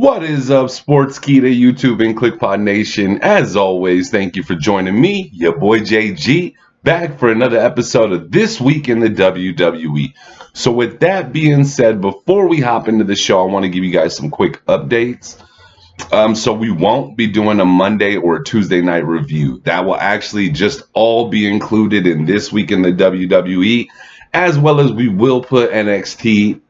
What is up, Sports Key to YouTube and Kliqpod Nation? As always, thank you for joining me, your boy JG, back for another episode of This Week in the WWE. So with that being said, before we hop into the show, I want to give you guys some quick updates. So we won't be doing a Monday or a Tuesday night review. That will actually just all be included in This Week in the WWE, as well as we will put NXT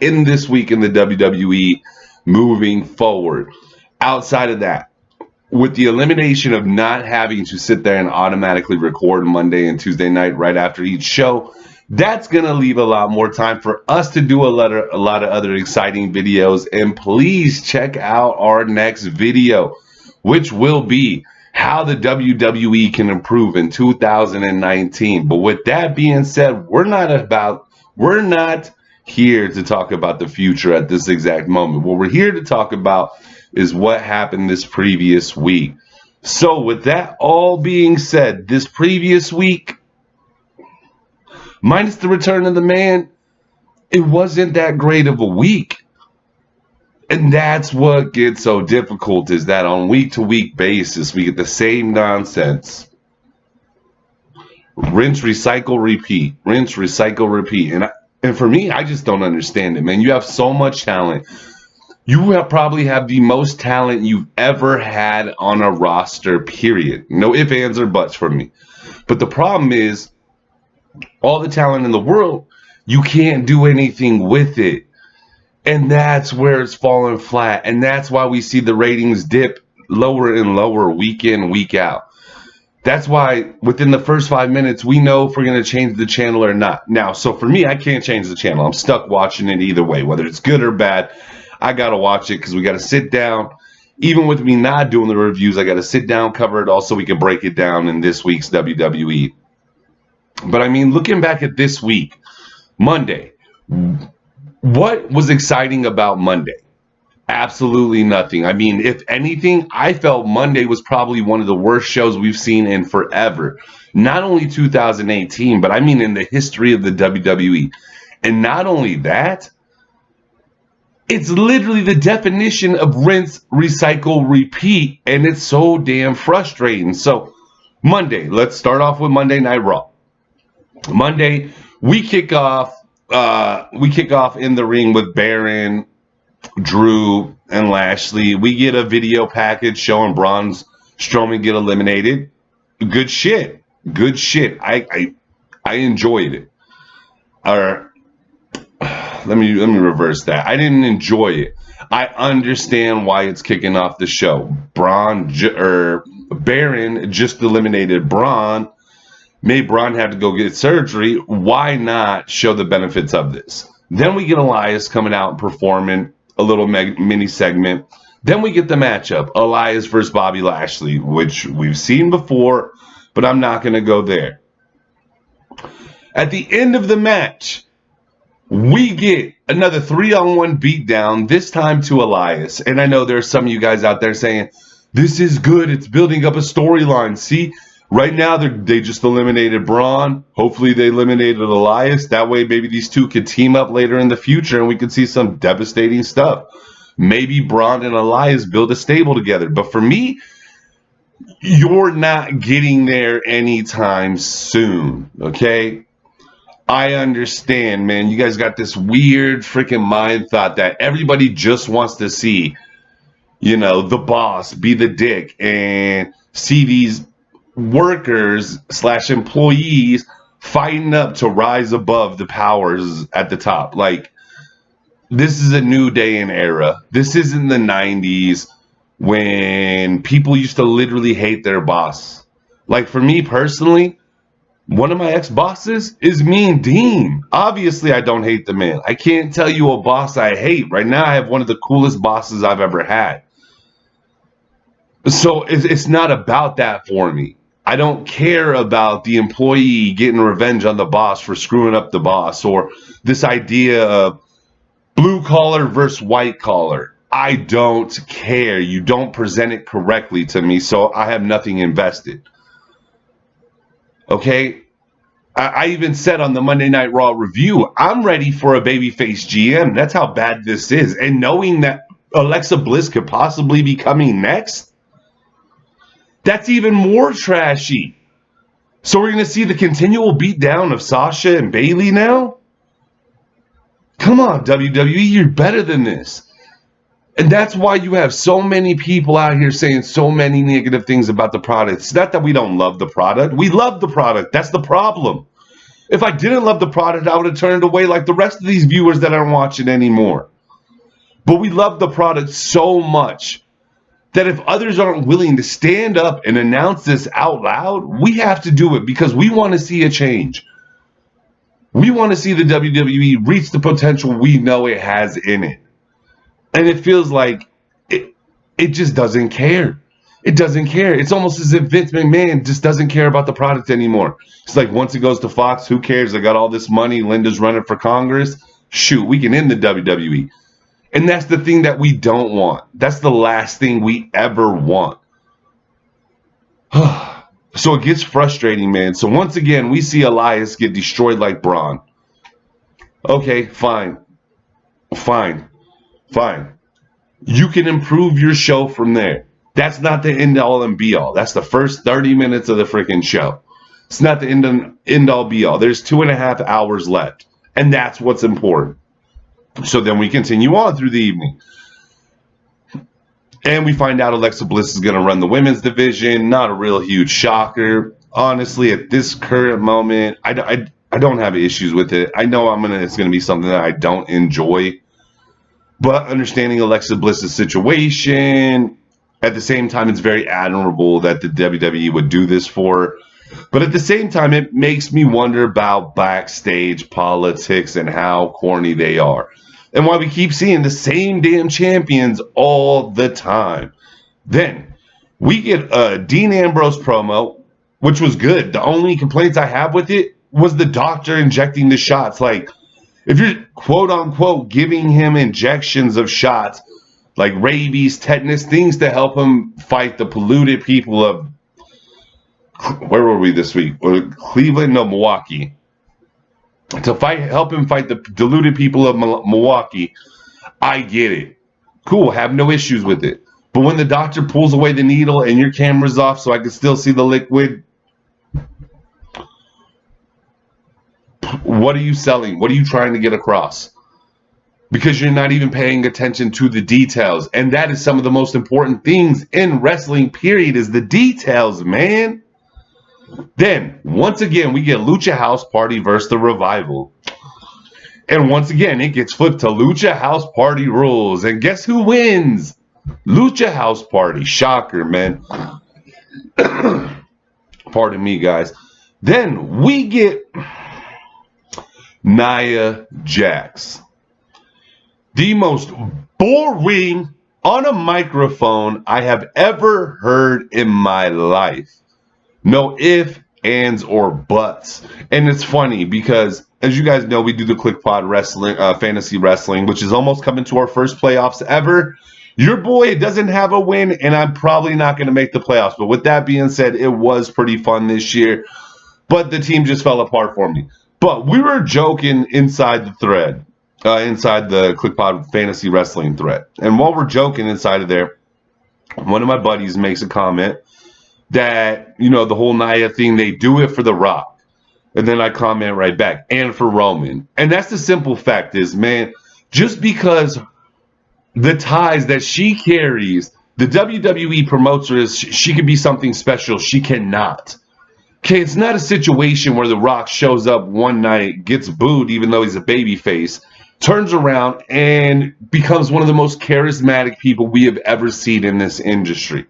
in This Week in the WWE moving forward. Outside of that, with the elimination of not having to sit there and automatically record Monday and Tuesday night right after each show, that's going to leave a lot more time for us to do a lot of other exciting videos. And please check out our next video, which will be how the WWE can improve in 2019. But with that being said, we're not here to talk about the future at this exact moment. What we're here to talk about is what happened this previous week. So with that all being said, this previous week, minus the return of the man, it wasn't that great of a week. And that's what gets so difficult, is that on week-to-week basis, we get the same nonsense. Rinse, recycle, repeat. Rinse, recycle, repeat. And for me, I just don't understand it, man. You have so much talent. You probably have the most talent you've ever had on a roster, period. No ifs, ands, or buts from me. But the problem is, all the talent in the world, you can't do anything with it. And that's where it's falling flat. And that's why we see the ratings dip lower and lower week in, week out. That's why within the first 5 minutes, we know if we're going to change the channel or not. Now, so for me, I can't change the channel. I'm stuck watching it either way, whether it's good or bad. I got to watch it because we got to sit down. Even with me not doing the reviews, I got to sit down, cover it all so we can break it down in this week's WWE. But I mean, looking back at this week, Monday, what was exciting about Monday? Absolutely nothing. I mean, if anything, I felt Monday was probably one of the worst shows we've seen in forever. Not only 2018, but I mean in the history of the WWE. And not only that, it's literally the definition of rinse, recycle, repeat, and it's so damn frustrating. So Monday, let's start off with Monday Night Raw. Monday, we kick off in the ring with Baron, Drew, and Lashley. We get a video package showing Braun Strowman get eliminated. Good shit. Good shit. I enjoyed it. Or let me reverse that. I didn't enjoy it. I understand why it's kicking off the show. Baron just eliminated Braun. Made Braun have to go get surgery. Why not show the benefits of this? Then we get Elias coming out and performing a little mini segment. Then we get the matchup, Elias versus Bobby Lashley, which we've seen before, but I'm not going to go there. At the end of the match, we get another 3-on-1 beatdown, this time to Elias. And I know there's some of you guys out there saying, this is good, it's building up a storyline. See, right now they just eliminated Braun. Hopefully they eliminated Elias. That way maybe these two could team up later in the future and we could see some devastating stuff. Maybe Braun and Elias build a stable together. But for me, you're not getting there anytime soon, okay? I understand, man. You guys got this weird freaking mind thought that everybody just wants to see, you know, the boss be the dick and see these workers / employees fighting up to rise above the powers at the top. Like, this is a new day and era. This isn't the 90s when people used to literally hate their boss. Like, for me personally, one of my ex-bosses is Mean Dean. Obviously, I don't hate the man. I can't tell you a boss I hate. Right now, I have one of the coolest bosses I've ever had. So it's not about that for me. I don't care about the employee getting revenge on the boss for screwing up the boss, or this idea of blue collar versus white collar. I don't care. You don't present it correctly to me, so I have nothing invested. Okay? I even said on the Monday Night Raw review, I'm ready for a babyface GM. That's how bad this is. And knowing that Alexa Bliss could possibly be coming next? That's even more trashy. So we're going to see the continual beatdown of Sasha and Bayley now? Come on, WWE, you're better than this. And that's why you have so many people out here saying so many negative things about the product. It's not that we don't love the product. We love the product. That's the problem. If I didn't love the product, I would have turned away like the rest of these viewers that aren't watching anymore. But we love the product so much that if others aren't willing to stand up and announce this out loud, we have to do it because we want to see a change. We want to see the WWE reach the potential we know it has in it. And it feels like it just doesn't care. It doesn't care. It's almost as if Vince McMahon just doesn't care about the product anymore. It's like once it goes to Fox, who cares? I got all this money. Linda's running for Congress. Shoot, we can end the WWE. And that's the thing that we don't want. That's the last thing we ever want. So it gets frustrating, man. So once again, we see Elias get destroyed like Braun. Okay, fine. Fine. Fine. You can improve your show from there. That's not the end-all and be-all. That's the first 30 minutes of the freaking show. It's not the end-all be-all. There's 2.5 hours left. And that's what's important. So then we continue on through the evening. And we find out Alexa Bliss is going to run the women's division. Not a real huge shocker. Honestly, at this current moment, I don't have issues with it. I know it's going to be something that I don't enjoy. But understanding Alexa Bliss's situation, at the same time, it's very admirable that the WWE would do this for her. But at the same time, it makes me wonder about backstage politics and how corny they are. And why we keep seeing the same damn champions all the time. Then, we get a Dean Ambrose promo, which was good. The only complaints I have with it was the doctor injecting the shots. Like, if you're quote-unquote giving him injections of shots, like rabies, tetanus, things to help him fight the polluted people of, where were we this week? Cleveland, no, Milwaukee. To help him fight the deluded people of Milwaukee, I get it. Cool, have no issues with it. But when the doctor pulls away the needle and your camera's off so I can still see the liquid, what are you selling? What are you trying to get across? Because you're not even paying attention to the details. And that is some of the most important things in wrestling, period, is the details, man. Then, once again, we get Lucha House Party versus the Revival. And once again, it gets flipped to Lucha House Party rules. And guess who wins? Lucha House Party. Shocker, man. Pardon me, guys. Then we get Nia Jax. The most boring on a microphone I have ever heard in my life. No ifs, ands, or buts. And it's funny because, as you guys know, we do the Kliqpod wrestling, fantasy wrestling, which is almost coming to our first playoffs ever. Your boy doesn't have a win, and I'm probably not going to make the playoffs. But with that being said, it was pretty fun this year. But the team just fell apart for me. But we were joking inside the thread, inside the Kliqpod fantasy wrestling thread. And while we're joking inside of there, one of my buddies makes a comment that, you know, the whole Nia thing, they do it for The Rock. And then I comment right back, and for Roman. And that's the simple fact is, man, just because the ties that she carries, the WWE promotes her as she could be something special, she cannot. Okay, it's not a situation where The Rock shows up one night, gets booed even though he's a babyface, turns around and becomes one of the most charismatic people we have ever seen in this industry.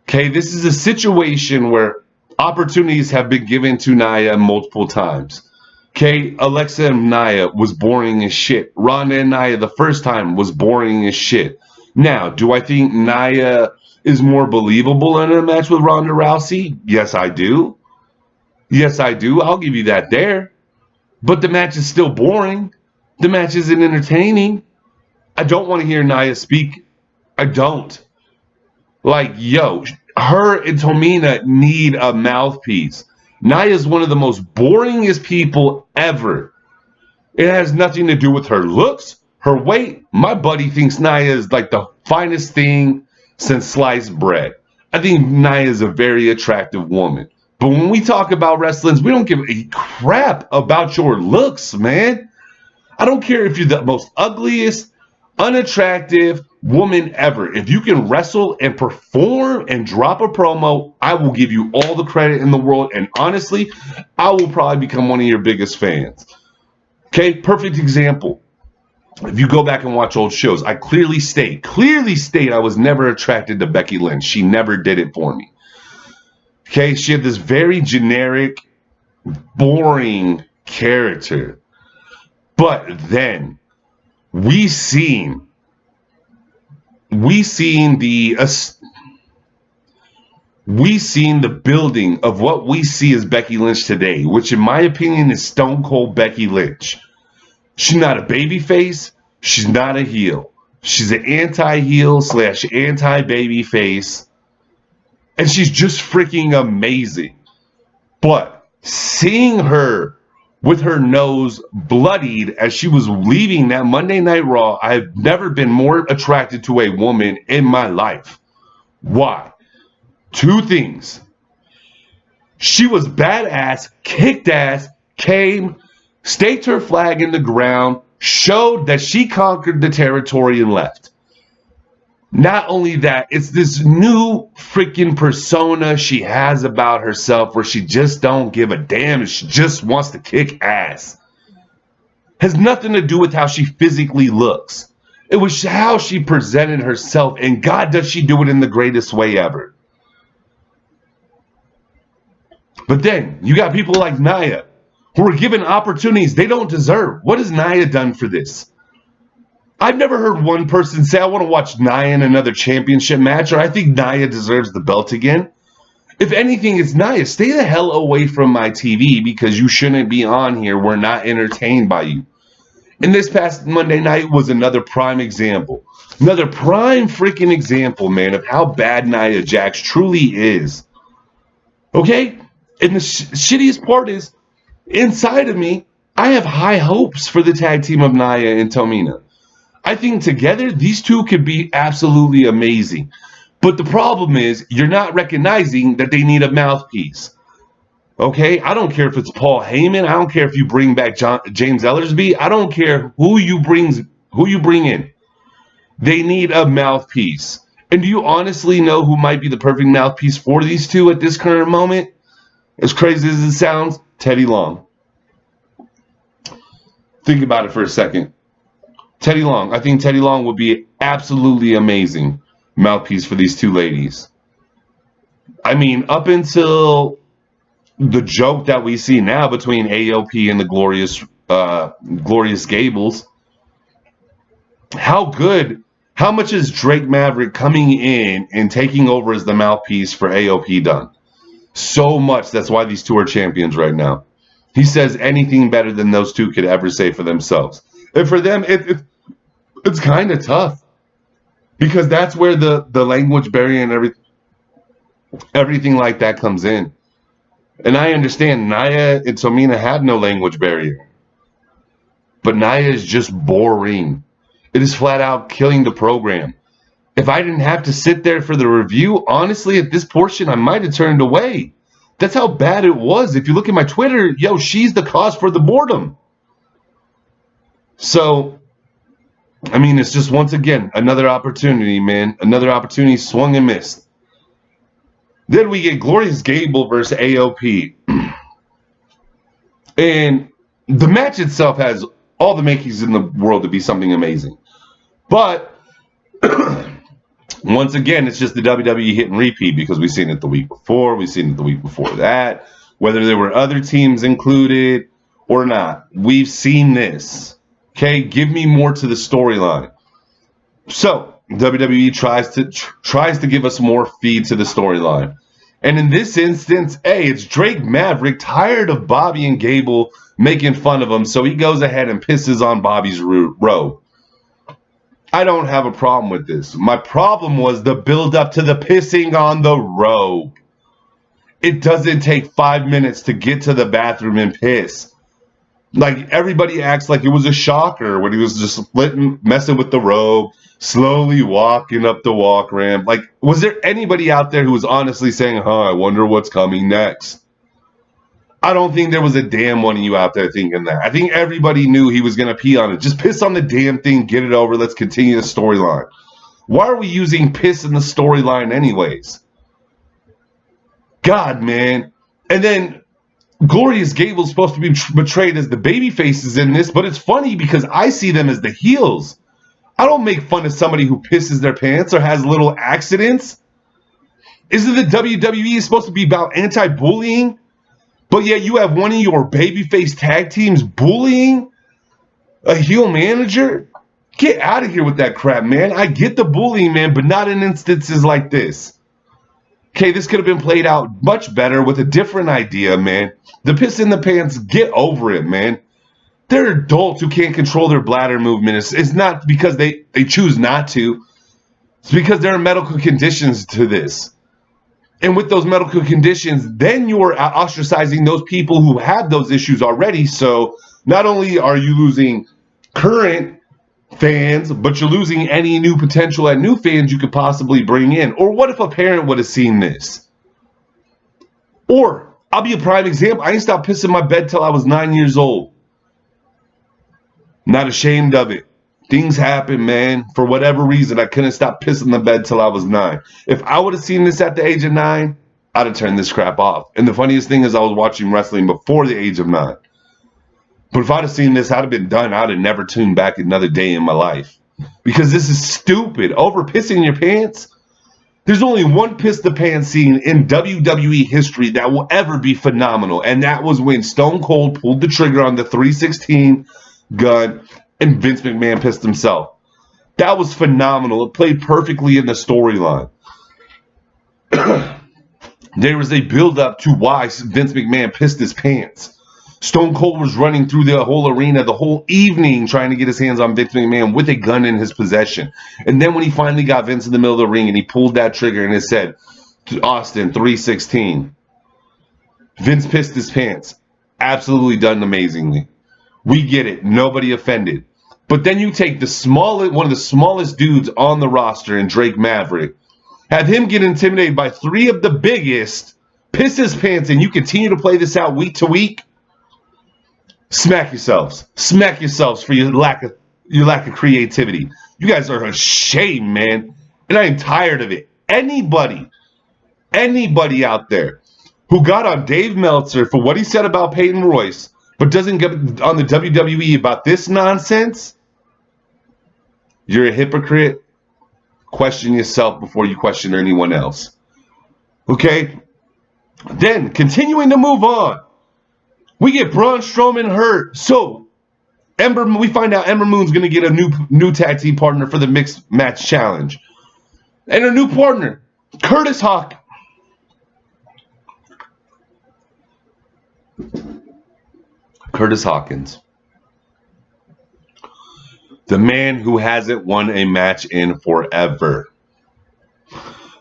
Okay, this is a situation where opportunities have been given to Nia multiple times. Okay, Alexa and Nia was boring as shit. Ronda and Nia the first time was boring as shit. Now, do I think Nia is more believable in a match with Ronda Rousey? Yes, I do. Yes, I do. I'll give you that there. But the match is still boring. The match isn't entertaining. I don't want to hear Nia speak. I don't. Like, yo, her and Tamina need a mouthpiece. Nia is one of the most boringest people ever. It has nothing to do with her looks, Her weight, my buddy thinks Nia is like the finest thing since sliced bread. I think Nia is a very attractive woman. But when we talk about wrestling, we don't give a crap about your looks, man. I don't care if you're the most ugliest, unattractive woman ever. If you can wrestle and perform and drop a promo, I will give you all the credit in the world. And honestly, I will probably become one of your biggest fans. Okay, perfect example. If you go back and watch old shows, I clearly state I was never attracted to Becky Lynch. She never did it for me. Okay, she had this very generic, boring character. But then we seen the building of what we see as Becky Lynch today, which in my opinion is Stone Cold Becky Lynch. She's not a babyface. She's not a heel. She's an anti-heel / anti-babyface. And she's just freaking amazing. But seeing her with her nose bloodied as she was leaving that Monday Night Raw, I have never been more attracted to a woman in my life. Why? Two things. She was badass, kicked ass, came, staked her flag in the ground, showed that she conquered the territory and left. Not only that, it's this new freaking persona she has about herself where she just don't give a damn and she just wants to kick ass. Has nothing to do with how she physically looks. It was how she presented herself, and God, does she do it in the greatest way ever. But then you got people like Nia who are given opportunities they don't deserve. What has Nia done for this? I've never heard one person say, I want to watch Nia in another championship match, or I think Nia deserves the belt again. If anything, it's Nia. Stay the hell away from my TV because you shouldn't be on here. We're not entertained by you. And this past Monday night was another prime example. Another prime freaking example, man, of how bad Nia Jax truly is. Okay? And the shittiest part is, inside of me, I have high hopes for the tag team of Nia and Tamina. I think together, these two could be absolutely amazing. But the problem is, you're not recognizing that they need a mouthpiece. Okay? I don't care if it's Paul Heyman. I don't care if you bring back James Ellersby. I don't care who you bring in. They need a mouthpiece. And do you honestly know who might be the perfect mouthpiece for these two at this current moment? As crazy as it sounds, Teddy Long. Think about it for a second. Teddy Long. I think Teddy Long would be absolutely amazing mouthpiece for these two ladies. I mean, up until the joke that we see now between AOP and the Glorious Gables, how much is Drake Maverick coming in and taking over as the mouthpiece for AOP done? So much. That's why these two are champions right now. He says anything better than those two could ever say for themselves. And for them, it's kind of tough. Because that's where the language barrier and everything like that comes in. And I understand Nia and Tamina have no language barrier. But Nia is just boring. It is flat out killing the program. If I didn't have to sit there for the review, honestly, at this portion, I might have turned away. That's how bad it was. If you look at my Twitter, yo, she's the cause for the boredom. So, I mean, it's just, once again, another opportunity, man. Another opportunity swung and missed. Then we get Glorious Gable versus AOP. And the match itself has all the makings in the world to be something amazing. But, once again, it's just the WWE hit and repeat because we've seen it the week before. We've seen it the week before that. Whether there were other teams included or not, we've seen this. Okay, give me more to the storyline. So WWE tries to give us more feed to the storyline, and in this instance, it's Drake Maverick tired of Bobby and Gable making fun of him, so he goes ahead and pisses on Bobby's robe. I don't have a problem with this. My problem was the build up to the pissing on the robe. It doesn't take 5 minutes to get to the bathroom and piss. Like, everybody acts like it was a shocker when he was just messing with the rope, slowly walking up the walk ramp. Like, was there anybody out there who was honestly saying, I wonder what's coming next? I don't think there was a damn one of you out there thinking that. I think everybody knew he was going to pee on it. Just piss on the damn thing, get it over, let's continue the storyline. Why are we using piss in the storyline anyways? God, man. And then Glorious Gable's supposed to be portrayed as the baby faces in this, but it's funny because I see them as the heels. I don't make fun of somebody who pisses their pants or has little accidents. Isn't the WWE supposed to be about anti-bullying? But yet you have one of your babyface tag teams bullying a heel manager? Get out of here with that crap, man. I get the bullying, man, but not in instances like this. Okay, this could have been played out much better with a different idea, man. The piss in the pants, get over it, man. They're adults who can't control their bladder movement. It's not because they choose not to. It's because there are medical conditions to this. And with those medical conditions, then you're ostracizing those people who have those issues already. So not only are you losing current fans, but you're losing any new potential at new fans you could possibly bring in. Or what if a parent would have seen this? Or, I'll be a prime example. I ain't stopped pissing my bed till I was 9 years old. Not ashamed of it. Things happen, man. For whatever reason, I couldn't stop pissing the bed till I was 9. If I would have seen this at the age of 9, I'd have turned this crap off. And the funniest thing is I was watching wrestling before the age of 9. But if I'd have seen this, I'd have been done. I'd have never tuned back another day in my life. Because this is stupid. Over pissing your pants? There's only one piss the pants scene in WWE history that will ever be phenomenal. And that was when Stone Cold pulled the trigger on the 316 gun and Vince McMahon pissed himself. That was phenomenal. It played perfectly in the storyline. There was a build-up to why Vince McMahon pissed his pants. Stone Cold was running through the whole arena the whole evening trying to get his hands on Vince McMahon with a gun in his possession. And then when he finally got Vince in the middle of the ring and he pulled that trigger and it said, Austin 316, Vince pissed his pants. Absolutely done amazingly. We get it. Nobody offended. But then you take one of the smallest dudes on the roster in Drake Maverick, have him get intimidated by 3 of the biggest, piss his pants, and you continue to play this out week to week. Smack yourselves. Smack yourselves for your lack of creativity. You guys are a shame, man. And I am tired of it. Anybody out there who got on Dave Meltzer for what he said about Peyton Royce, but doesn't get on the WWE about this nonsense, you're a hypocrite. Question yourself before you question anyone else. Okay? Then, continuing to move on. We get Braun Strowman hurt. So, we find out Ember Moon's going to get a new tag team partner for the Mixed Match Challenge. And her new partner, Curtis Hawk. Curtis Hawkins. The man who hasn't won a match in forever.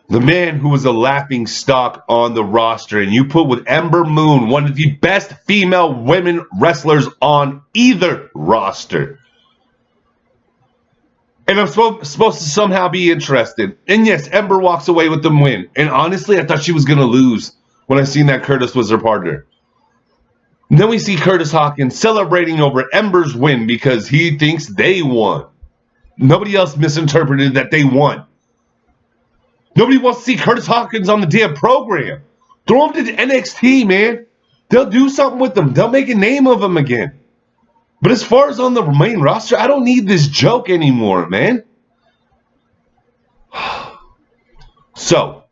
The man who was a laughing stock on the roster, and you put with Ember Moon, one of the best female women wrestlers on either roster. And I'm supposed to somehow be interested. And yes, Ember walks away with the win. And honestly, I thought she was going to lose when I seen that Curtis was her partner. And then we see Curtis Hawkins celebrating over Ember's win because he thinks they won. Nobody else misinterpreted that they won. Nobody wants to see Curtis Hawkins on the damn program. Throw him to the NXT, man. They'll do something with him. They'll make a name of him again. But as far as on the main roster, I don't need this joke anymore, man. So,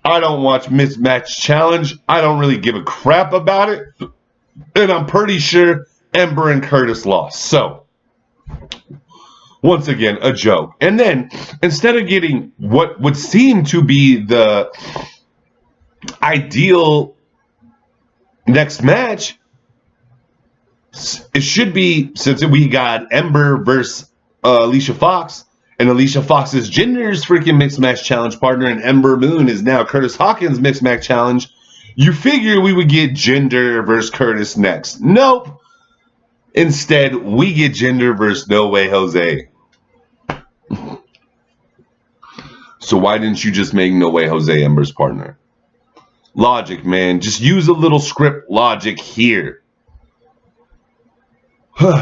I don't watch Mismatch Challenge. I don't really give a crap about it. And I'm pretty sure Ember and Curtis lost. So, once again, a joke. And then, instead of getting what would seem to be the ideal next match, it should be, since we got Ember versus Alicia Fox, and Alicia Fox's Jinder's freaking Mixed Match Challenge partner, and Ember Moon is now Curtis Hawkins' Mixed Match Challenge, you figure we would get Jinder versus Curtis next. Nope. Instead, we get Jinder versus No Way Jose. So why didn't you just make No Way Jose Ember's partner? Logic, man. Just use a little script logic here.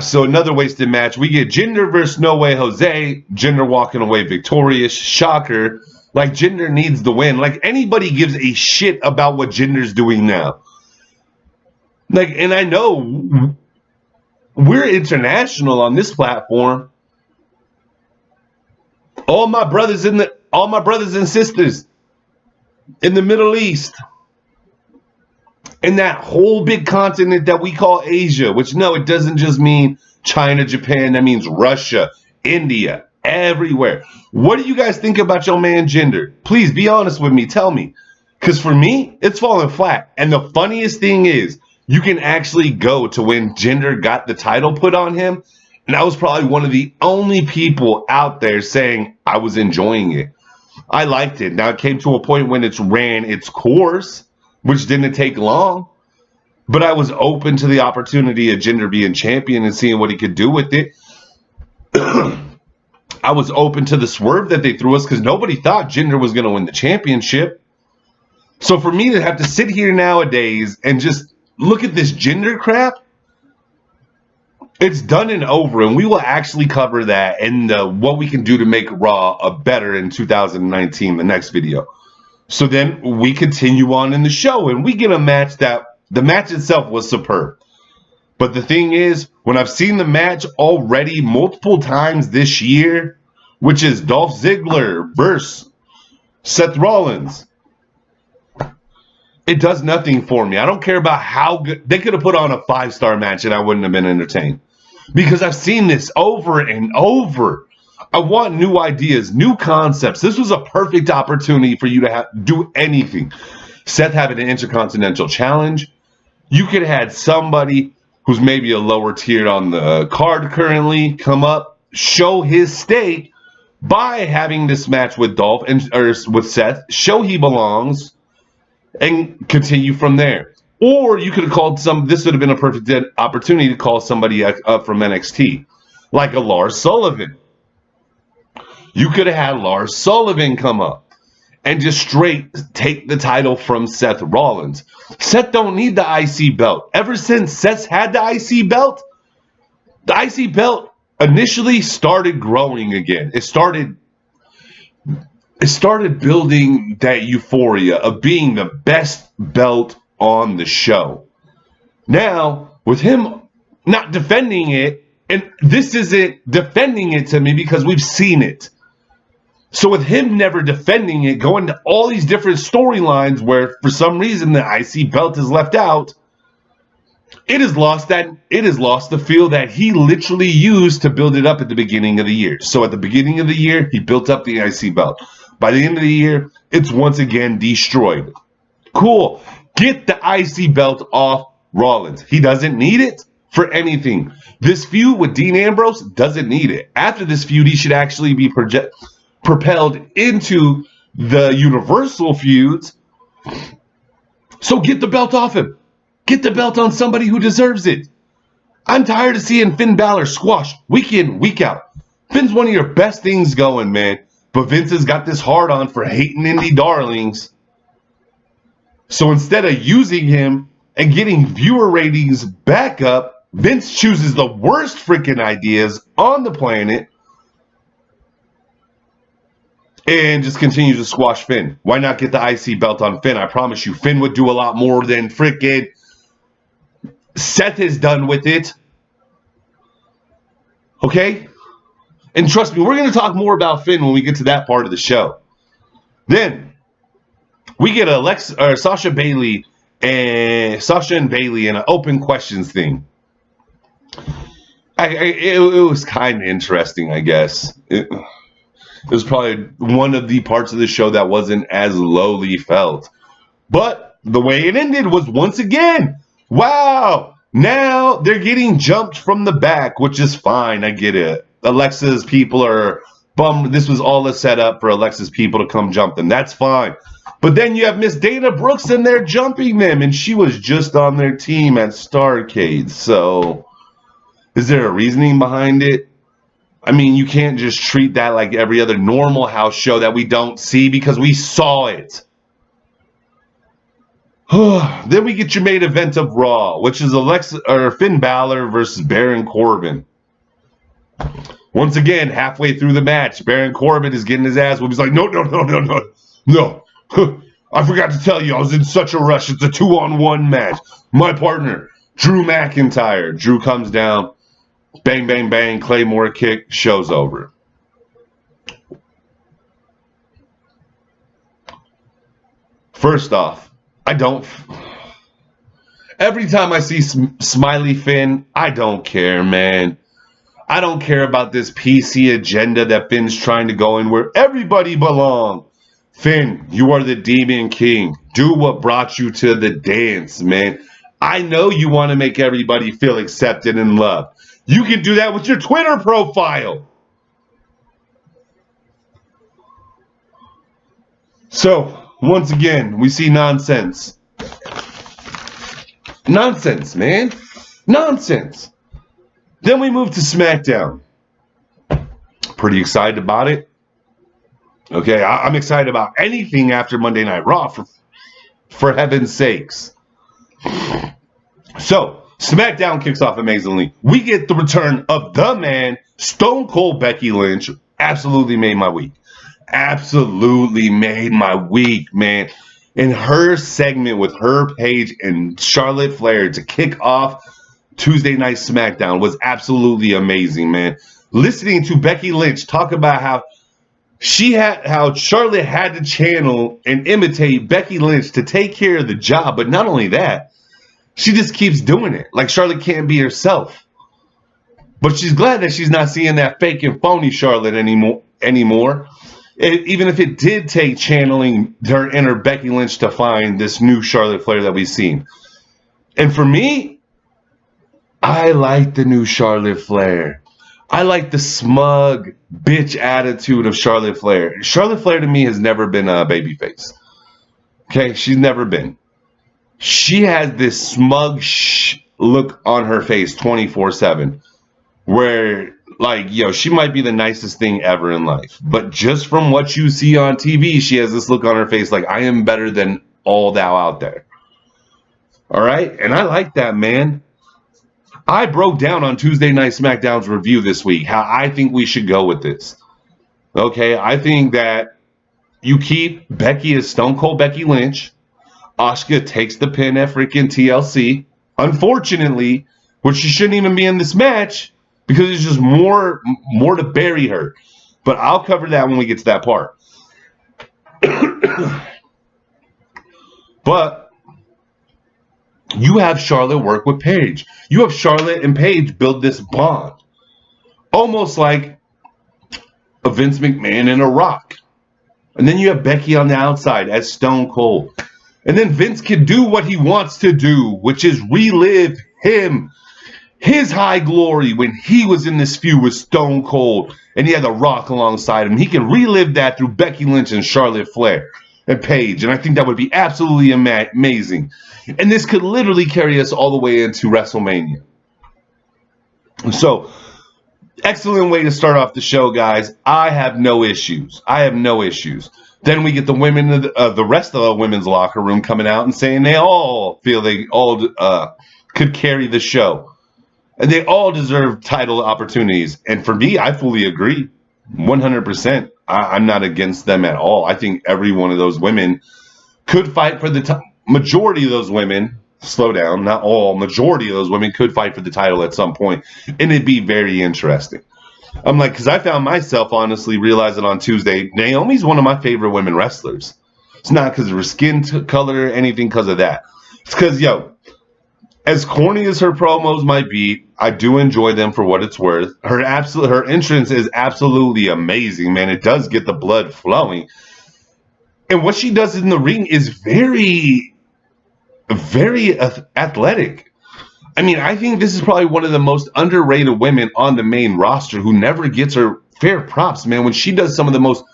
So another wasted match. We get Jinder versus No Way Jose. Jinder walking away victorious. Shocker. Like, Jinder needs the win. Like, anybody gives a shit about what Jinder's doing now. Like, and I know we're international on this platform. All my brothers and sisters in the Middle East, in that whole big continent that we call Asia, which, no, it doesn't just mean China, Japan. That means Russia, India, everywhere. What do you guys think about your man Jinder? Please be honest with me. Tell me. Because for me, it's falling flat. And the funniest thing is, you can actually go to when Jinder got the title put on him. And I was probably one of the only people out there saying I was enjoying it. I liked it. Now, it came to a point when it ran its course, which didn't take long. But I was open to the opportunity of Jinder being champion and seeing what he could do with it. I was open to the swerve that they threw us because nobody thought Jinder was going to win the championship. So for me to have to sit here nowadays and just look at this Jinder crap, it's done and over, and we will actually cover that and what we can do to make Raw better in 2019, the next video. So then we continue on in the show, and we get a match that the match itself was superb. But the thing is, when I've seen the match already multiple times this year, which is Dolph Ziggler versus Seth Rollins, it does nothing for me. I don't care about how good. They could have put on a 5-star match and I wouldn't have been entertained. Because I've seen this over and over. I want new ideas, new concepts. This was a perfect opportunity for you to do anything. Seth having an Intercontinental Challenge. You could have had somebody who's maybe a lower tier on the card currently come up, show his stake by having this match with Dolph or with Seth, show he belongs, and continue from there. Or you could have called this would have been a perfect opportunity to call somebody up from NXT, like a Lars Sullivan. You could have had Lars Sullivan come up and just straight take the title from Seth Rollins. Seth don't need the IC belt. Ever since Seth had the IC belt initially started growing again. It started building that euphoria of being the best belt on the show. Now, with him not defending it, and this isn't defending it to me because we've seen it. So with him never defending it, going to all these different storylines where for some reason the IC belt is left out, it has lost the feel that he literally used to build it up at the beginning of the year. So at the beginning of the year, he built up the IC belt. By the end of the year, it's once again destroyed. Cool. Get the IC belt off Rollins. He doesn't need it for anything. This feud with Dean Ambrose doesn't need it. After this feud, he should actually be propelled into the Universal feuds. So get the belt off him. Get the belt on somebody who deserves it. I'm tired of seeing Finn Balor squashed week in, week out. Finn's one of your best things going, man. But Vince has got this hard on for hating indie darlings. So instead of using him and getting viewer ratings back up, Vince chooses the worst freaking ideas on the planet and just continues to squash Finn. Why not get the IC belt on Finn? I promise you, Finn would do a lot more than freaking Seth has done with it. Okay? And trust me, we're going to talk more about Finn when we get to that part of the show. Then we get Sasha and Bayley in an open questions thing. It was kind of interesting, I guess. It was probably one of the parts of the show that wasn't as lowly felt. But the way it ended was once again, wow, now they're getting jumped from the back, which is fine. I get it. Alexa's people are bummed. This was all a setup for Alexa's people to come jump them. That's fine. But then you have Miss Dana Brooks and they're jumping them, and she was just on their team at Starrcade. So Is there a reasoning behind it? I mean, you can't just treat that like every other normal house show that we don't see because we saw it. Then we get your main event of Raw, which is Finn Balor versus Baron Corbin. Once again, halfway through the match, Baron Corbin is getting his ass whooped. He's like, no. I forgot to tell you, I was in such a rush. It's a 2-on-1 match. My partner, Drew McIntyre. Drew comes down. Bang, bang, bang. Claymore kick. Show's over. First off, every time I see Smiley Finn, I don't care, man. I don't care about this PC agenda that Finn's trying to go in where everybody belongs. Finn, you are the Demon King. Do what brought you to the dance, man. I know you want to make everybody feel accepted and loved. You can do that with your Twitter profile. So, once again, we see nonsense. Nonsense, man. Nonsense. Then we move to SmackDown. Pretty excited about it. Okay, I'm excited about anything after Monday Night Raw, for heaven's sakes. So, SmackDown kicks off amazingly. We get the return of the man, Stone Cold Becky Lynch. Absolutely made my week. Absolutely made my week, man. And her segment with her Paige and Charlotte Flair to kick off Tuesday Night SmackDown was absolutely amazing, man. Listening to Becky Lynch talk about how Charlotte had to channel and imitate Becky Lynch to take care of the job, but not only that, she just keeps doing it. Like Charlotte can't be herself. But she's glad that she's not seeing that fake and phony Charlotte anymore. Even if it did take channeling her inner Becky Lynch to find this new Charlotte Flair that we've seen. And for me, I like the new Charlotte Flair. I like the smug bitch attitude of Charlotte Flair. Charlotte Flair to me has never been a babyface. Okay, she's never been. She has this smug look on her face 24/7 where, like, she might be the nicest thing ever in life. But just from what you see on TV, she has this look on her face like, I am better than all thou out there. All right? And I like that, man. I broke down on Tuesday Night SmackDown's review this week how I think we should go with this. Okay? I think that you keep Becky as Stone Cold Becky Lynch. Asuka takes the pin at freaking TLC. Unfortunately, which she shouldn't even be in this match, because it's just more to bury her. But I'll cover that when we get to that part. But you have Charlotte work with Paige. You have Charlotte and Paige build this bond. Almost like a Vince McMahon and a Rock. And then you have Becky on the outside as Stone Cold. And then Vince can do what he wants to do, which is relive his high glory when he was in this feud with Stone Cold and he had The Rock alongside him. He can relive that through Becky Lynch and Charlotte Flair and Paige. And I think that would be absolutely amazing. And this could literally carry us all the way into WrestleMania. So, excellent way to start off the show, guys. I have no issues. Then we get the women, the rest of the women's locker room coming out and saying they all feel they all could carry the show. And they all deserve title opportunities. And for me, I fully agree. 100%. I'm not against them at all. I think every one of those women could fight for the majority of those women. Slow down. Not all. Majority of those women could fight for the title at some point. And it'd be very interesting. I'm like, because I found myself honestly realizing on Tuesday, Naomi's one of my favorite women wrestlers. It's not because of her skin color or anything because of that. It's because, as corny as her promos might be, I do enjoy them for what it's worth. Her entrance is absolutely amazing, man. It does get the blood flowing. And what she does in the ring is very, very athletic. I mean, I think this is probably one of the most underrated women on the main roster who never gets her fair props, man, when she does some of the most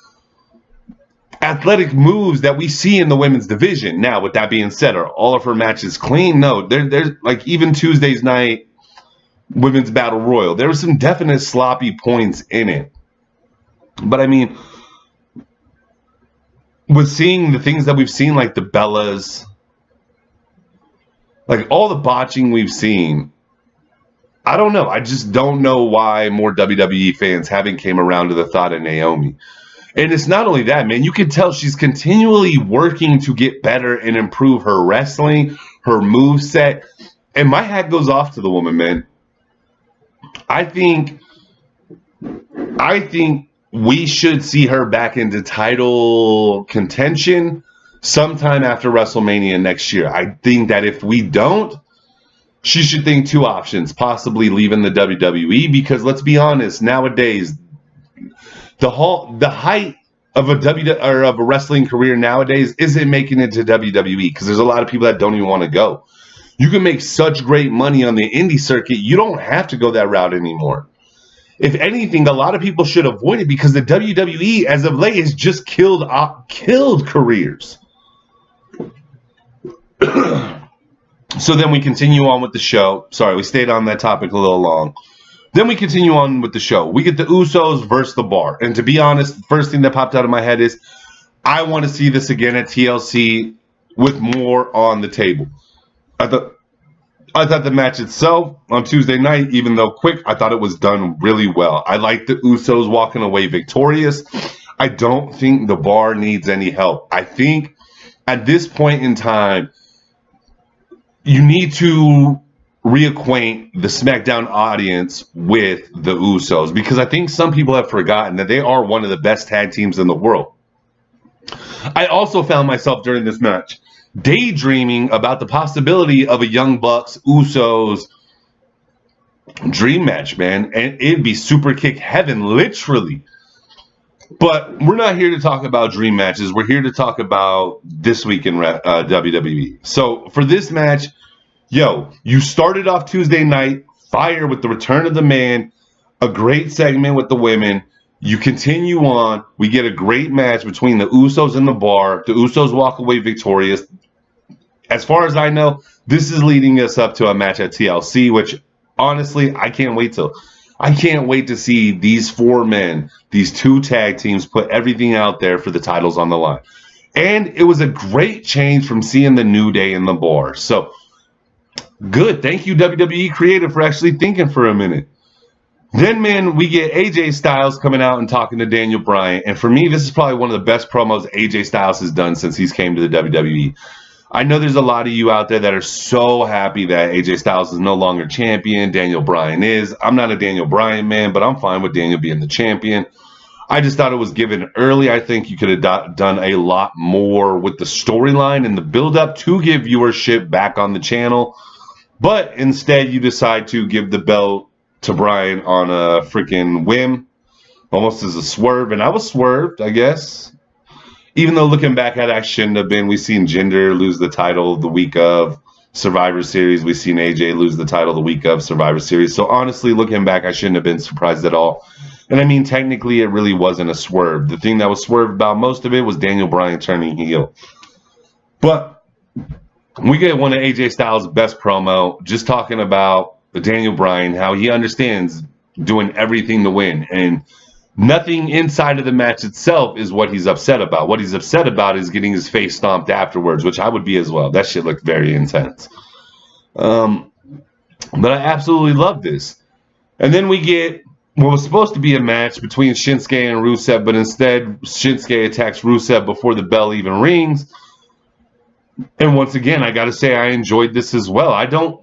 athletic moves that we see in the women's division. Now, with that being said, are all of her matches clean? No, there's like even Tuesday's night Women's Battle Royal. There were some definite sloppy points in it. But I mean, with seeing the things that we've seen, like the Bellas, like all the botching we've seen, I don't know. I just don't know why more WWE fans haven't came around to the thought of Naomi. And it's not only that, man. You can tell she's continually working to get better and improve her wrestling, her moveset. And my hat goes off to the woman, man. I think we should see her back into title contention sometime after WrestleMania next year. I think that if we don't, she should think two options, possibly leaving the WWE, because let's be honest, nowadays the height of a wrestling career nowadays isn't making it to WWE, because there's a lot of people that don't even want to go. You can make such great money on the indie circuit, you don't have to go that route anymore. If anything, a lot of people should avoid it, because the WWE, as of late, has just killed careers. So then we continue on with the show. Sorry, we stayed on that topic a little long. Then we continue on with the show. We get the Usos versus the Bar. And to be honest, the first thing that popped out of my head is, I want to see this again at TLC with more on the table. I thought the match itself on Tuesday night, even though quick, I thought it was done really well. I like the Usos walking away victorious. I don't think the Bar needs any help. I think at this point in time, you need to reacquaint the SmackDown audience with the Usos, because I think some people have forgotten that they are one of the best tag teams in the world. I also found myself during this match daydreaming about the possibility of a Young Bucks Usos dream match, man, and it'd be super kick heaven, literally. But we're not here to talk about dream matches. We're here to talk about this week in WWE. So for this match, you started off Tuesday night fire with the return of the man, a great segment with the women. You continue on. We get a great match between the Usos and the Bar. The Usos walk away victorious. As far as I know, this is leading us up to a match at TLC, which honestly, I can't wait to see these four men, these two tag teams, put everything out there for the titles on the line. And it was a great change from seeing the New Day in the Bar. So good. Thank you, WWE Creative, for actually thinking for a minute. Then, man, we get AJ Styles coming out and talking to Daniel Bryan. And for me, this is probably one of the best promos AJ Styles has done since he's came to the WWE. I know there's a lot of you out there that are so happy that AJ Styles is no longer champion. Daniel Bryan is. I'm not a Daniel Bryan man, but I'm fine with Daniel being the champion. I just thought it was given early. I think you could have done a lot more with the storyline and the build-up to give viewership back on the channel. But instead, you decide to give the belt to Bryan on a freaking whim, almost as a swerve. And I was swerved, I guess. Even though looking back at it, I shouldn't have been. We've seen Jinder lose the title the week of Survivor Series. We've seen AJ lose the title the week of Survivor Series. So honestly, looking back, I shouldn't have been surprised at all. And I mean, technically, it really wasn't a swerve. The thing that was swerved about most of it was Daniel Bryan turning heel. But we get one of AJ Styles' best promo, just talking about Daniel Bryan, how he understands doing everything to win. And nothing inside of the match itself is what he's upset about. What he's upset about is getting his face stomped afterwards, which I would be as well. That shit looked very intense. But I absolutely love this. And then we get what was supposed to be a match between Shinsuke and Rusev, but instead Shinsuke attacks Rusev before the bell even rings. And once again, I got to say I enjoyed this as well. I don't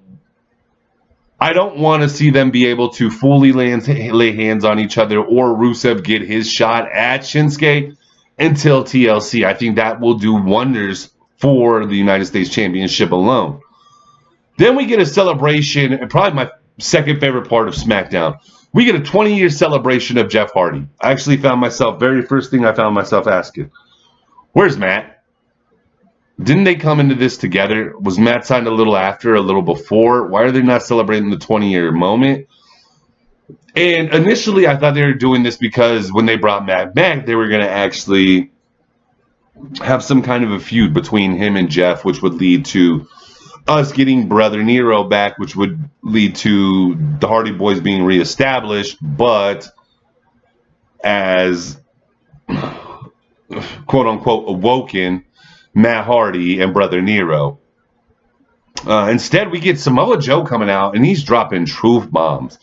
want to see them be able to fully lay hands on each other or Rusev get his shot at Shinsuke until TLC. I think that will do wonders for the United States Championship alone. Then we get a celebration, and probably my second favorite part of SmackDown. We get a 20-year celebration of Jeff Hardy. I actually found myself, very first thing I found myself asking, where's Matt? Didn't they come into this together? Was Matt signed a little after, a little before? Why are they not celebrating the 20-year moment? And initially, I thought they were doing this because when they brought Matt back, they were going to actually have some kind of a feud between him and Jeff, which would lead to us getting Brother Nero back, which would lead to the Hardy Boys being reestablished, but as quote unquote awoken Matt Hardy and Brother Nero. Instead, we get Samoa Joe coming out, and he's dropping truth bombs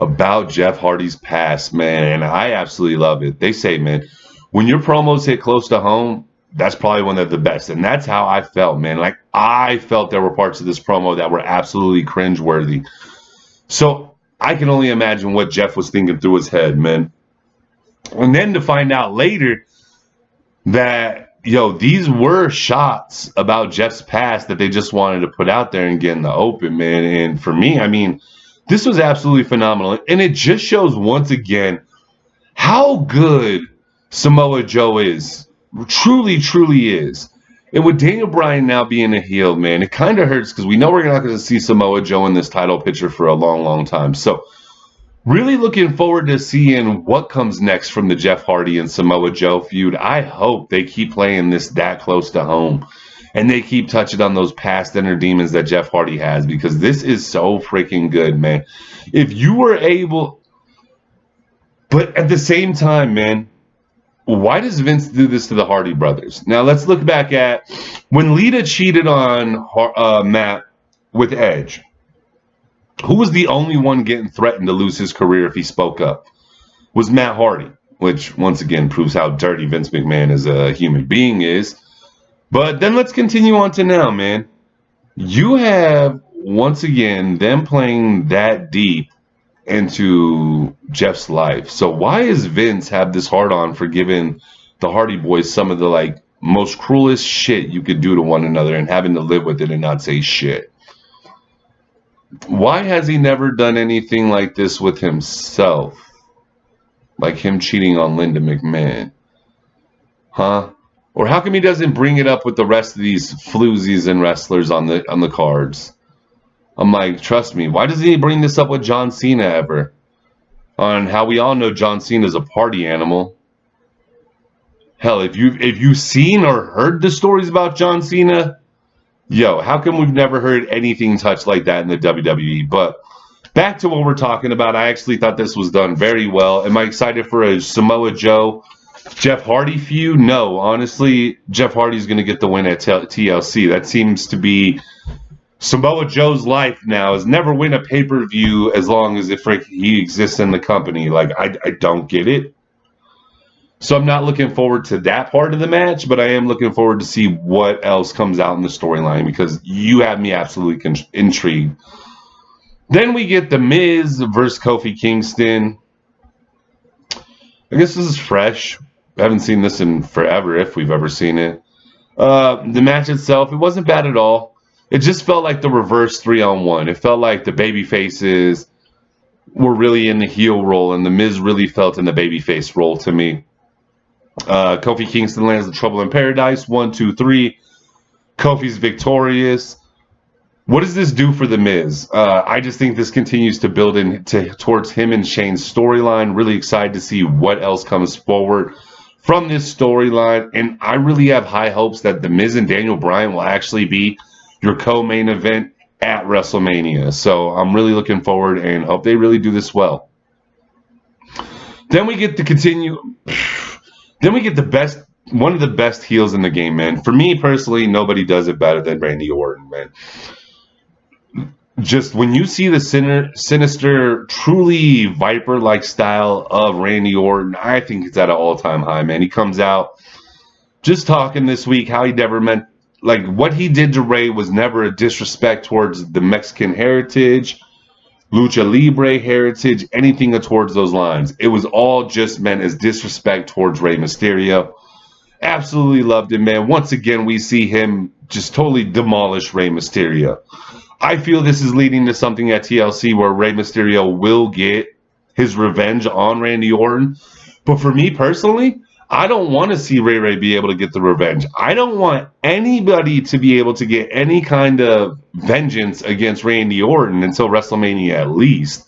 about Jeff Hardy's past, man, and I absolutely love it. They say, man, when your promos hit close to home, that's probably one of the best, and that's how I felt, man. Like, I felt there were parts of this promo that were absolutely cringeworthy. So I can only imagine what Jeff was thinking through his head, man. And then to find out later that, yo, these were shots about Jeff's past that they just wanted to put out there and get in the open, man. And for me, I mean, this was absolutely phenomenal. And it just shows once again how good Samoa Joe is. Truly, truly is. And with Daniel Bryan now being a heel, man, it kind of hurts because we know we're not going to see Samoa Joe in this title picture for a long, long time. So really looking forward to seeing what comes next from the Jeff Hardy and Samoa Joe feud. I hope they keep playing this that close to home and they keep touching on those past inner demons that Jeff Hardy has, because this is so freaking good, man. If you were able, but at the same time, man, why does Vince do this to the Hardy brothers? Now let's look back at when Lita cheated on Matt with Edge. Who was the only one getting threatened to lose his career if he spoke up? Was Matt Hardy, which once again proves how dirty Vince McMahon as a human being is. But then let's continue on to now, man. You have, once again, them playing that deep into Jeff's life. So why does Vince have this hard-on for giving the Hardy Boys some of the, like, most cruelest shit you could do to one another and having to live with it and not say shit? Why has he never done anything like this with himself? Like him cheating on Linda McMahon? Huh? Or how come he doesn't bring it up with the rest of these floozies and wrestlers on the cards? I'm like, trust me, why doesn't he bring this up with John Cena ever? On how we all know John Cena's a party animal. Hell, if you've seen or heard the stories about John Cena, yo, how come we've never heard anything touched like that in the WWE? But back to what we're talking about, I actually thought this was done very well. Am I excited for a Samoa Joe, Jeff Hardy feud? No, honestly, Jeff Hardy's going to get the win at TLC. That seems to be Samoa Joe's life now, is never win a pay-per-view as long as he exists in the company. Like, I don't get it. So I'm not looking forward to that part of the match, but I am looking forward to see what else comes out in the storyline, because you have me absolutely intrigued. Then we get The Miz versus Kofi Kingston. I guess this is fresh. I haven't seen this in forever, if we've ever seen it. The match itself, it wasn't bad at all. It just felt like the reverse 3-on-1. It felt like the baby faces were really in the heel role, and The Miz really felt in the babyface role to me. Kofi Kingston lands the Trouble in Paradise. 1, 2, 3. Kofi's victorious. What does this do for The Miz? I just think this continues to build towards him and Shane's storyline. Really excited to see what else comes forward from this storyline. And I really have high hopes that The Miz and Daniel Bryan will actually be your co-main event at WrestleMania. So I'm really looking forward and hope they really do this well. Then we get to continue... Then we get one of the best heels in the game, man. For me personally, nobody does it better than Randy Orton, man. Just when you see the sinister, truly Viper-like style of Randy Orton, I think it's at an all-time high, man. He comes out just talking this week how he never meant, like, what he did to Rey was never a disrespect towards the Mexican heritage, Lucha Libre heritage, anything towards those lines. It was all just meant as disrespect towards Rey Mysterio. Absolutely loved it, man. Once again, we see him just totally demolish Rey Mysterio. I feel this is leading to something at TLC where Rey Mysterio will get his revenge on Randy Orton. But for me personally, I don't want to see Ray be able to get the revenge. I don't want anybody to be able to get any kind of vengeance against Randy Orton until WrestleMania at least.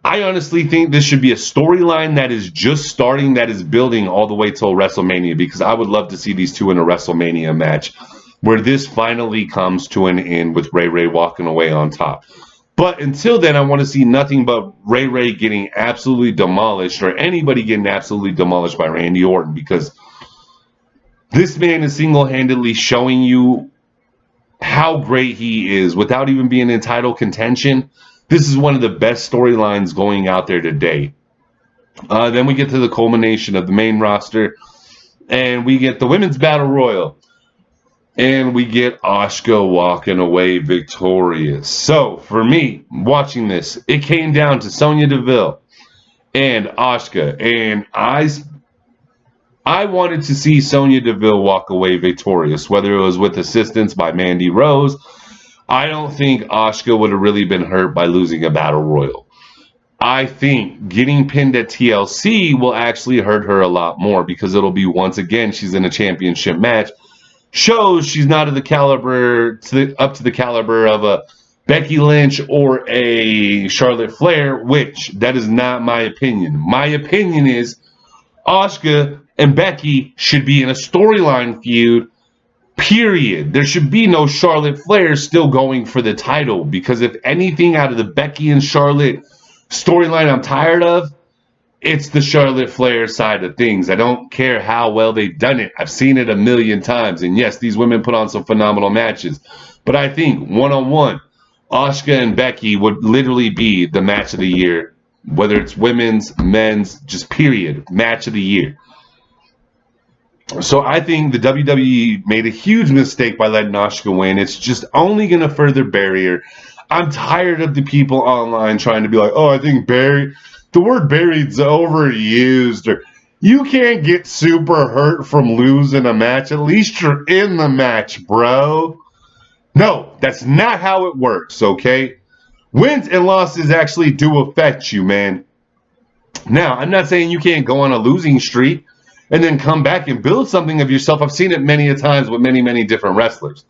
I honestly think this should be a storyline that is just starting, that is building all the way till WrestleMania, because I would love to see these two in a WrestleMania match. where this finally comes to an end with Ray Ray walking away on top. But until then, I want to see nothing but Ray Ray getting absolutely demolished, or anybody getting absolutely demolished by Randy Orton, because this man is single-handedly showing you how great he is without even being in title contention. This is one of the best storylines going out there today. Then we get to the culmination of the main roster, and we get the Women's Battle Royal. And we get Asuka walking away victorious. So, for me, watching this, it came down to Sonya Deville and Asuka. And I wanted to see Sonya Deville walk away victorious, whether it was with assistance by Mandy Rose. I don't think Asuka would have really been hurt by losing a Battle Royal. I think getting pinned at TLC will actually hurt her a lot more, because it'll be, once again, she's in a championship match. Shows she's not of the caliber, up to the caliber of a Becky Lynch or a Charlotte Flair, which that is not my opinion. My opinion is Asuka and Becky should be in a storyline feud, period. There should be no Charlotte Flair still going for the title, because if anything out of the Becky and Charlotte storyline I'm tired of, it's the Charlotte Flair side of things. I don't care how well they've done it. I've seen it a million times. And yes, these women put on some phenomenal matches. But I think one-on-one, Asuka and Becky would literally be the match of the year. Whether it's women's, men's, just period, match of the year. So I think the WWE made a huge mistake by letting Asuka win. It's just only going to further bury her. I'm tired of the people online trying to be like, oh, I think the word buried's overused, or you can't get super hurt from losing a match. At least you're in the match, bro. No, that's not how it works, okay? Wins and losses actually do affect you, man. Now, I'm not saying you can't go on a losing streak and then come back and build something of yourself. I've seen it many a times with many, many different wrestlers.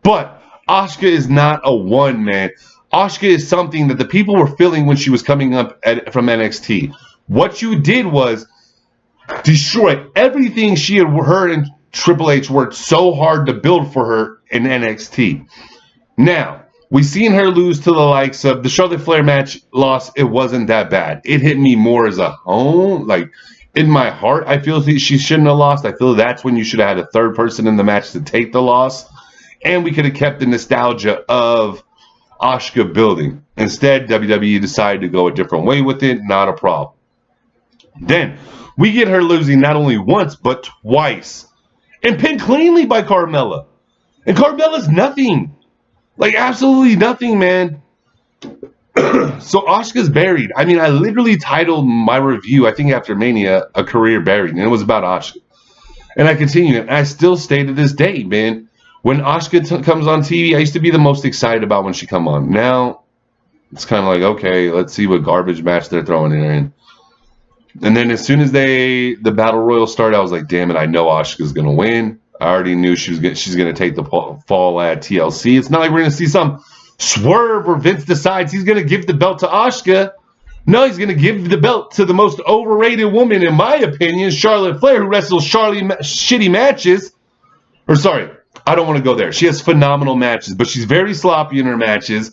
But Asuka is not a one, man. Asuka is something that the people were feeling when she was coming up from NXT. What you did was destroy everything her and Triple H worked so hard to build for her in NXT. Now, we've seen her lose to the likes of the Charlotte Flair match loss. It wasn't that bad. It hit me more as a home, like in my heart. I feel she shouldn't have lost. I feel that's when you should have had a third person in the match to take the loss. And we could have kept the nostalgia of Asuka building. Instead, WWE decided to go a different way with it. Not a problem. Then we get her losing not only once, but twice. And pinned cleanly by Carmella. And Carmella's nothing. Like, absolutely nothing, man. So Asuka's buried. I mean, I literally titled my review, I think after Mania, A Career Buried. And it was about Asuka. And I continue. And I still stay to this day, man. When Asuka comes on TV, I used to be the most excited about when she come on. Now, it's kind of like, okay, let's see what garbage match they're throwing her in. And then as soon as the Battle Royal started, I was like, damn it, I know Asuka's going to win. I already knew she's going to take the fall at TLC. It's not like we're going to see some swerve where Vince decides he's going to give the belt to Asuka. No, he's going to give the belt to the most overrated woman, in my opinion, Charlotte Flair, who wrestles shitty matches. Or sorry, I don't want to go there. She has phenomenal matches, but she's very sloppy in her matches.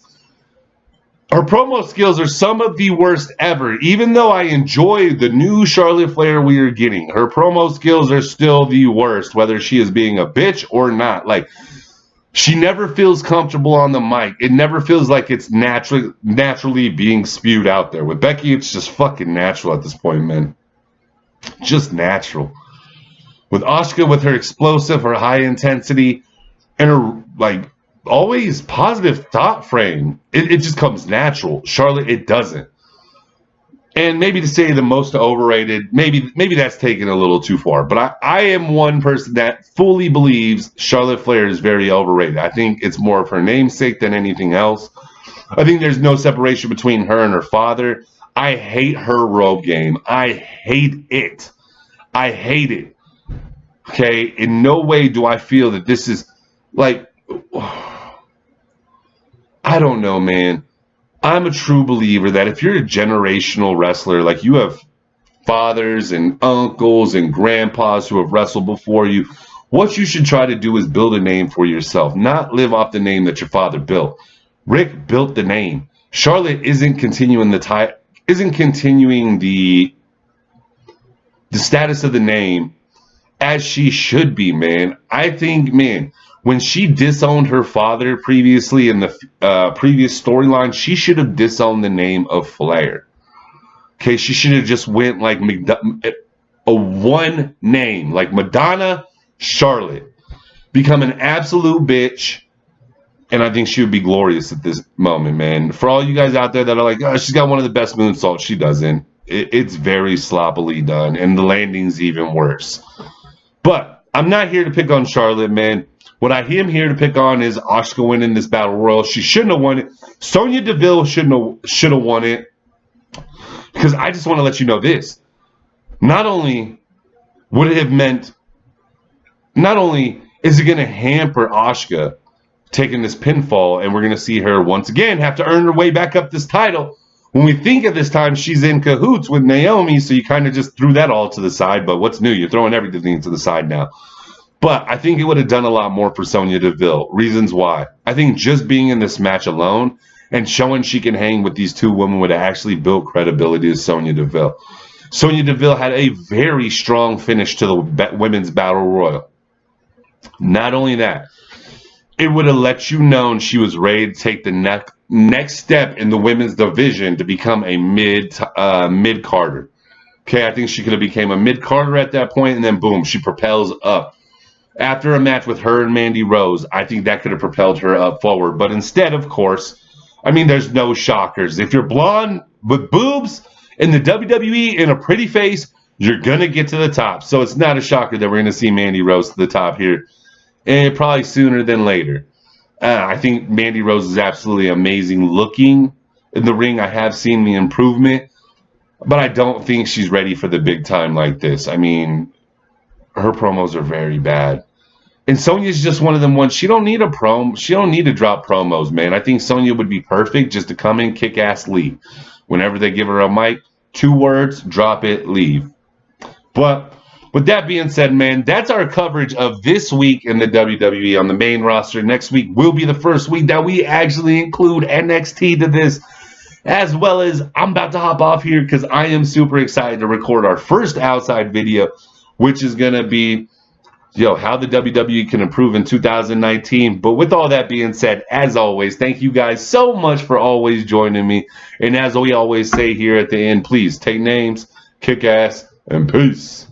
Her promo skills are some of the worst ever. Even though I enjoy the new Charlotte Flair we are getting, her promo skills are still the worst, whether she is being a bitch or not. Like, she never feels comfortable on the mic. It never feels like it's naturally being spewed out there. With Becky, it's just fucking natural at this point, man. Just natural. With Asuka, with her explosive, her high intensity, and her, like, always positive thought frame, it just comes natural. Charlotte, it doesn't. And maybe to say the most overrated, maybe that's taken a little too far. But I am one person that fully believes Charlotte Flair is very overrated. I think it's more of her namesake than anything else. I think there's no separation between her and her father. I hate her robe game. I hate it. I hate it. Okay? In no way do I feel that this is, like, I don't know, man. I'm a true believer that if you're a generational wrestler, like you have fathers and uncles and grandpas who have wrestled before you, What you should try to do is build a name for yourself, not live off the name that your father built. Rick built the name. Charlotte isn't continuing the status of the name as she should be, man. I think, man, when she disowned her father previously in the previous storyline, she should have disowned the name of Flair. Okay, she should have just went like a one name, like Madonna, Charlotte. Become an absolute bitch. And I think she would be glorious at this moment, man. For all you guys out there that are like, oh, she's got one of the best moonsaults. She doesn't. It's very sloppily done. And the landing's even worse. But I'm not here to pick on Charlotte, man. What I am here to pick on is Asuka winning this Battle Royal. She shouldn't have won it. Sonya Deville should have won it. Because I just want to let you know this. Not only would it have meant, not only is it going to hamper Asuka taking this pinfall, and we're going to see her once again have to earn her way back up this title. When we think of this time, she's in cahoots with Naomi, so you kind of just threw that all to the side. But what's new? You're throwing everything to the side now. But I think it would have done a lot more for Sonya Deville. Reasons why. I think just being in this match alone and showing she can hang with these two women would have actually built credibility to Sonya Deville. Sonya Deville had a very strong finish to the Women's Battle Royal. Not only that, it would have let you know she was ready to take the next step in the women's division to become a mid-carder. Okay, I think she could have became a mid-carder at that point, and then boom, she propels up. After a match with her and Mandy Rose, I think that could have propelled her up forward. But instead, of course, I mean, there's no shockers. If you're blonde with boobs in the WWE and a pretty face, you're going to get to the top. So it's not a shocker that we're going to see Mandy Rose to the top here. And probably sooner than later. I think Mandy Rose is absolutely amazing looking in the ring. I have seen the improvement, but I don't think she's ready for the big time like this. I mean, her promos are very bad. And Sonya's just one of them ones. She don't need she don't need to drop promos, man. I think Sonya would be perfect just to come in, kick ass, leave. Whenever they give her a mic, 2 words, drop it, leave. But with that being said, man, that's our coverage of this week in the WWE on the main roster. Next week will be the first week that we actually include NXT to this, as well as I'm about to hop off here because I am super excited to record our first outside video, which is going to be, how the WWE can improve in 2019. But with all that being said, as always, thank you guys so much for always joining me. And as we always say here at the end, please take names, kick ass, and peace.